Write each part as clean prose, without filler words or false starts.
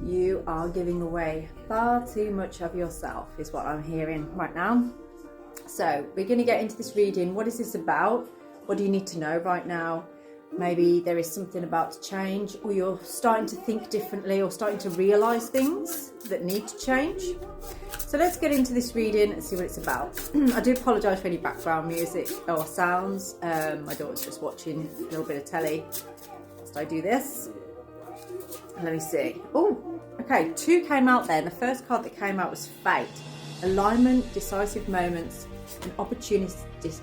You are giving away far too much of yourself, is what I'm hearing right now. So we're going to get into this reading. What is this about? What do you need to know right now? Maybe there is something about to change, or you're starting to think differently, or starting to realise things that need to change. So let's get into this reading and see what it's about. I do apologise for any background music or sounds. My daughter's just watching a little bit of telly whilst I do this. Let me see. Oh, okay, 2 came out there. And the first card that came out was Fate. Alignment, decisive moments, and opportunistic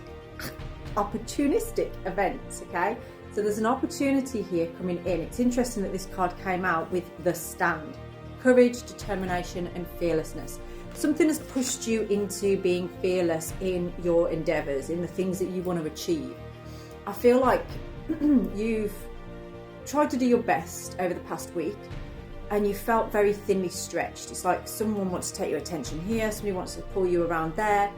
events, okay? So there's an opportunity here coming in. It's interesting that this card came out with the Stand. Courage, determination, and fearlessness. Something has pushed you into being fearless in your endeavours, in the things that you want to achieve. I feel like you've tried to do your best over the past week and you felt very thinly stretched. It's like someone wants to take your attention here, somebody wants to pull you around there,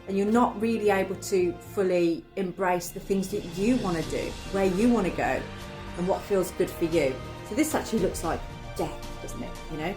and you're not really able to fully embrace the things that you want to do, where you want to go, and what feels good for you. So this actually looks like death, doesn't it? You know,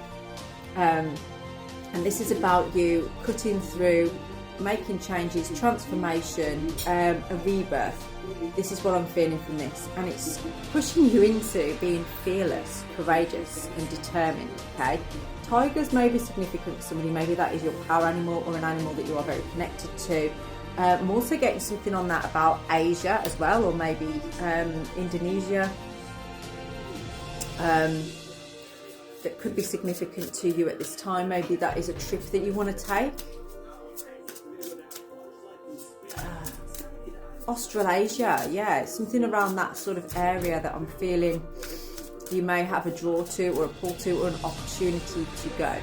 and this is about you cutting through, making changes, transformation, a rebirth. This is what I'm feeling from this, and it's pushing you into being fearless, courageous, and determined. Okay, tigers may be significant for somebody. Maybe that is your power animal, or an animal that you are very connected to. I'm also getting something on that about Asia as well, or maybe Indonesia. That could be significant to you at this time. Maybe that is a trip that you want to take. Australasia, yeah, something around that sort of area that I'm feeling you may have a draw to, or a pull to, or an opportunity to go.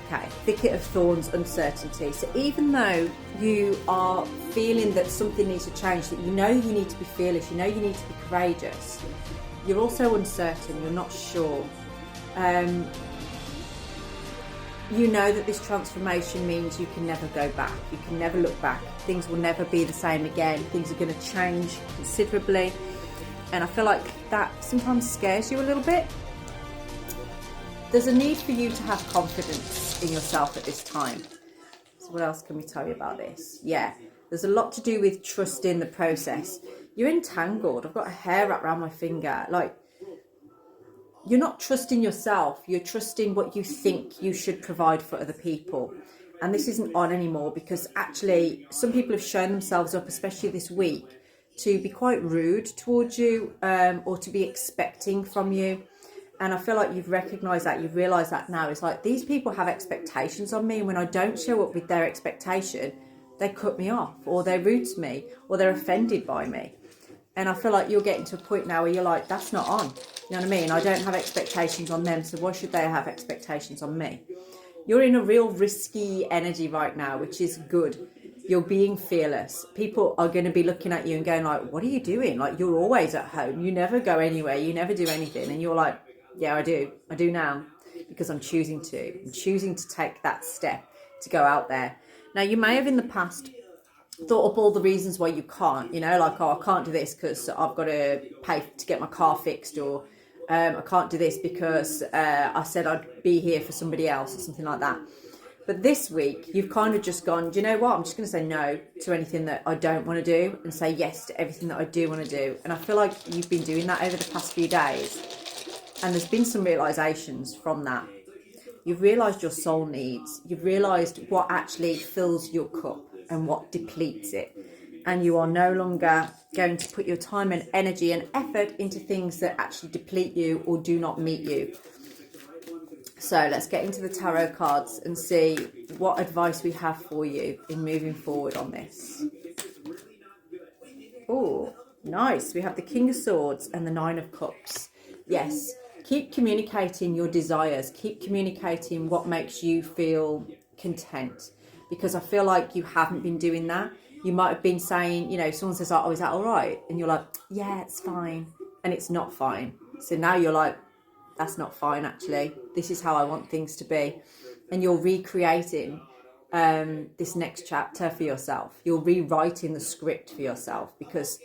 Okay, thicket of thorns, uncertainty. So even though you are feeling that something needs to change, that you know you need to be fearless, you know you need to be courageous, you're also uncertain, you're not sure. You know that this transformation means you can never go back, you can never look back, things will never be the same again, things are going to change considerably, and I feel like that sometimes scares you a little bit. There's a need for you to have confidence in yourself at this time. So what else can we tell you about this? Yeah, there's a lot to do with trusting the process. You're entangled. I've got a hair wrapped around my finger. Like, you're not trusting yourself, you're trusting what you think you should provide for other people. And this isn't on anymore, because actually some people have shown themselves up, especially this week, to be quite rude towards you, or to be expecting from you. And I feel like you've recognised that, you've realised that now. It's like, these people have expectations on me, and when I don't show up with their expectation, they cut me off, or they're rude to me, or they're offended by me. And I feel like you're getting to a point now where you're like, that's not on. You know what I mean? I don't have expectations on them, so why should they have expectations on me? You're in a real risky energy right now, which is good. You're being fearless. People are going to be looking at you and going like, what are you doing? Like, you're always at home. You never go anywhere. You never do anything. And you're like, yeah, I do. I do now, because I'm choosing to. I'm choosing to take that step to go out there. Now, you may have in the past thought up all the reasons why you can't, you know, like, oh, I can't do this because I've got to pay to get my car fixed, or I can't do this because I said I'd be here for somebody else, or something like that. But this week, you've kind of just gone, do you know what? I'm just going to say no to anything that I don't want to do, and say yes to everything that I do want to do. And I feel like you've been doing that over the past few days. And there's been some realisations from that. You've realised your soul needs. You've realised what actually fills your cup and what depletes it. And you are no longer going to put your time and energy and effort into things that actually deplete you or do not meet you. So let's get into the tarot cards and see what advice we have for you in moving forward on this. Oh, nice. We have the King of Swords and the Nine of Cups. Yes, keep communicating your desires. Keep communicating what makes you feel content, because I feel like you haven't been doing that. You might have been saying, you know, someone says, oh, is that all right? And you're like, yeah, it's fine. And it's not fine. So now you're like, that's not fine, actually. This is how I want things to be. And you're recreating this next chapter for yourself. You're rewriting the script for yourself, because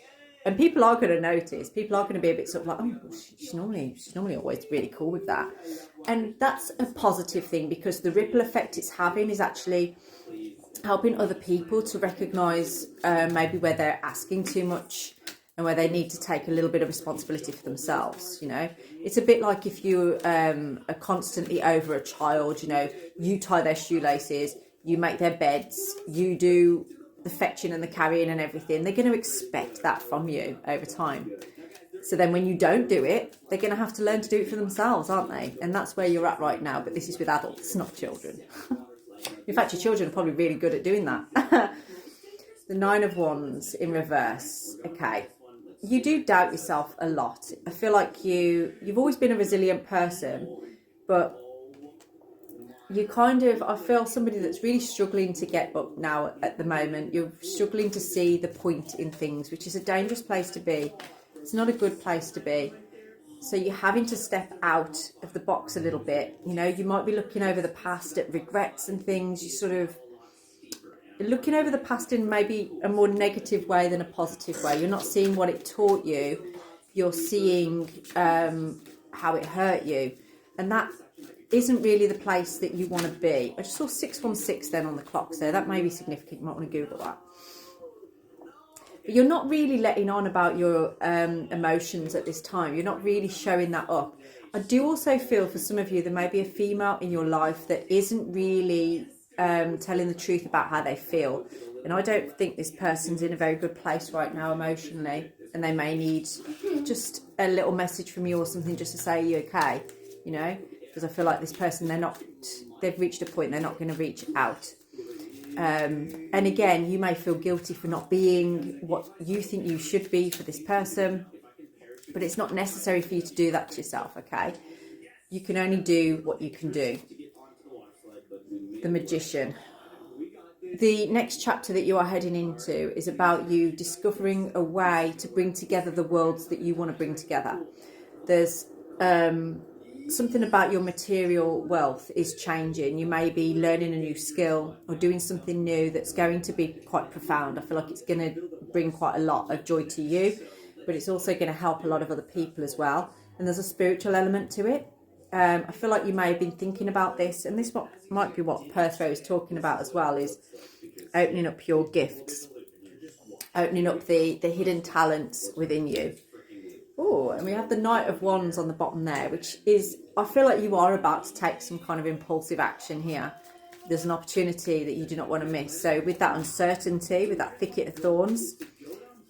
And people are going to notice. People are going to be a bit sort of like, oh, she's normally always really cool with that. And that's a positive thing, because the ripple effect it's having is actually helping other people to recognise maybe where they're asking too much and where they need to take a little bit of responsibility for themselves. You know, it's a bit like if you are constantly over a child. You know, you tie their shoelaces, you make their beds, you do the fetching and the carrying and everything. They're going to expect that from you over time. So then when you don't do it, they're going to have to learn to do it for themselves, aren't they? And that's where you're at right now. But this is with adults, not children. In fact, your children are probably really good at doing that. The Nine of Wands in reverse. Okay. You do doubt yourself a lot. I feel like you've always been a resilient person, but you kind of, I feel somebody that's really struggling to get up now at the moment. You're struggling to see the point in things, which is a dangerous place to be. It's not a good place to be. So you're having to step out of the box a little bit. You know, you might be looking over the past at regrets and things. You sort of looking over the past in maybe a more negative way than a positive way. You're not seeing what it taught you. You're seeing how it hurt you. And that isn't really the place that you want to be. I just saw 616 then on the clock, so that may be significant. You might want to Google that. But you're not really letting on about your emotions at this time. You're not really showing that up. I do also feel for some of you there may be a female in your life that isn't really telling the truth about how they feel. And I don't think this person's in a very good place right now emotionally, and they may need just a little message from you or something just to say, are you okay? You know, because I feel like this person, they've reached a point, they're not going to reach out. And again, you may feel guilty for not being what you think you should be for this person, but it's not necessary for you to do that to yourself, okay? You can only do what you can do. The Magician. The next chapter that you are heading into is about you discovering a way to bring together the worlds that you want to bring together. There's something about your material wealth is changing. You may be learning a new skill or doing something new that's going to be quite profound. I feel like it's going to bring quite a lot of joy to you, but it's also going to help a lot of other people as well. And there's a spiritual element to it. I feel like you may have been thinking about this, and this might be what Perthro is talking about as well, is opening up your gifts, opening up the hidden talents within you. Oh, and we have the Knight of Wands on the bottom there, which is, I feel like you are about to take some kind of impulsive action here. There's an opportunity that you do not want to miss. So with that uncertainty, with that thicket of thorns,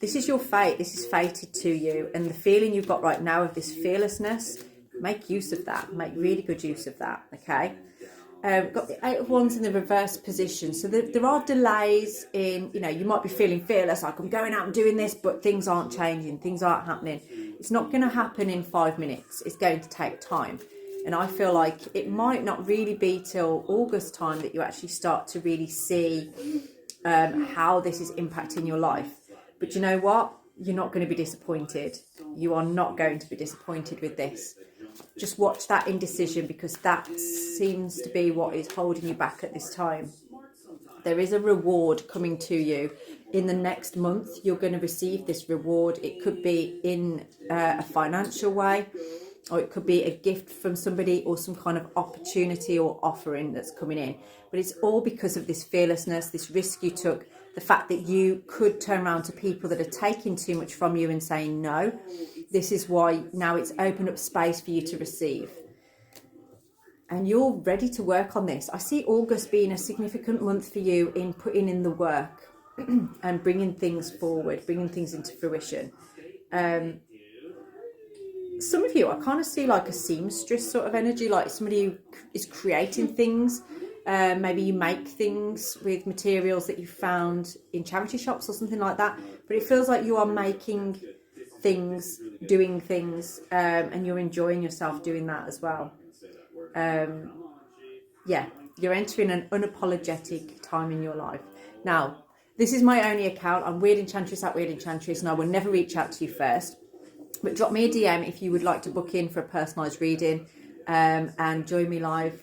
this is your fate. This is fated to you. And the feeling you've got right now of this fearlessness, make use of that. Make really good use of that, okay? Got the Eight of Wands in the reverse position. So there are delays in, you know, you might be feeling fearless, like I'm going out and doing this, but things aren't changing, things aren't happening. It's not going to happen in 5 minutes. It's going to take time. And I feel like it might not really be till August time that you actually start to really see how this is impacting your life. But you know what? You're not going to be disappointed. You are not going to be disappointed with this. Just watch that indecision, because that seems to be what is holding you back at this time. There is a reward coming to you. In the next month, you're going to receive this reward. It could be in a financial way, or it could be a gift from somebody, or some kind of opportunity or offering that's coming in. But it's all because of this fearlessness, this risk you took, the fact that you could turn around to people that are taking too much from you and saying no. This is why now it's opened up space for you to receive. And you're ready to work on this. I see August being a significant month for you in putting in the work and bringing things forward, bringing things into fruition. Some of you, I kind of see like a seamstress sort of energy, like somebody who is creating things. Maybe you make things with materials that you found in charity shops or something like that. But it feels like you are making things, doing things, and you're enjoying yourself doing that as well. Yeah, you're entering an unapologetic time in your life. Now, this is my only account. I'm Wyrd Enchantress at Wyrd Enchantress, and I will never reach out to you first. But drop me a DM if you would like to book in for a personalised reading, and join me live.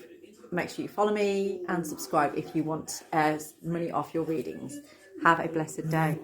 Make sure you follow me and subscribe if you want money off your readings. Have a blessed day.